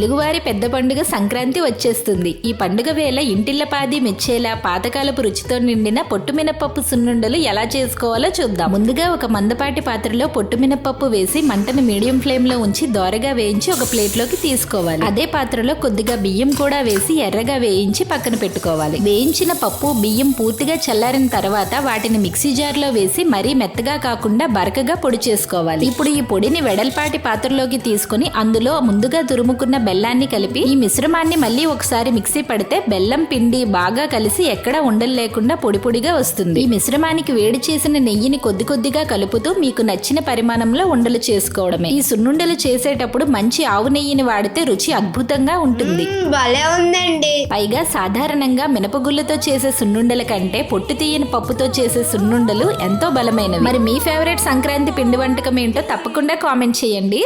తెలుగువారి పెద్ద పండుగ సంక్రాంతి వచ్చేస్తుంది. ఈ పండుగ వేళ ఇంటిల్లపాది మెచ్చేలా పాతకాలపు రుచితో నిండిన పొట్టు మినపప్పు సున్నుండలు ఎలా చేసుకోవాలో చూద్దాం. ముందుగా ఒక మందపాటి పాత్రలో పొట్టు మినపప్పు వేసి మంటను మీడియం ఫ్లేమ్ లో ఉంచి దోరగా వేయించి ఒక ప్లేట్ లోకి తీసుకోవాలి. అదే పాత్రలో కొద్దిగా బియ్యం కూడా వేసి ఎర్రగా వేయించి పక్కన పెట్టుకోవాలి. వేయించిన పప్పు బియ్యం పూర్తిగా చల్లారిన తర్వాత వాటిని మిక్సీ జార్ లో వేసి మరీ మెత్తగా కాకుండా బరకగా పొడి చేసుకోవాలి. ఇప్పుడు ఈ పొడిని వెడల్పాటి పాత్రలోకి తీసుకుని అందులో ముందుగా తురుముకున్న బెల్లాన్ని కలిపి ఈ మిశ్రమాన్ని మళ్ళీ ఒకసారి మిక్సీ పడితే బెల్లం పిండి బాగా కలిసి ఎక్కడా ఉండలు లేకుండా పొడి పొడిగా వస్తుంది. ఈ మిశ్రమానికి వేడి చేసిన నెయ్యిని కొద్ది కొద్దిగా కలుపుతూ మీకు నచ్చిన పరిమాణంలో ఉండలు చేసుకోవడమే. ఈ సున్నుండలు చేసేటప్పుడు మంచి ఆవు నెయ్యిని వాడితే రుచి అద్భుతంగా ఉంటుంది. పైగా సాధారణంగా మినపగుళ్ళతో చేసే సున్నుండల కంటే పొట్టు తీయని పప్పుతో చేసే సున్నుండలు ఎంతో బలమైనవి. మరి మీ ఫేవరెట్ సంక్రాంతి పిండి వంటకం ఏంటో తప్పకుండా కామెంట్ చేయండి.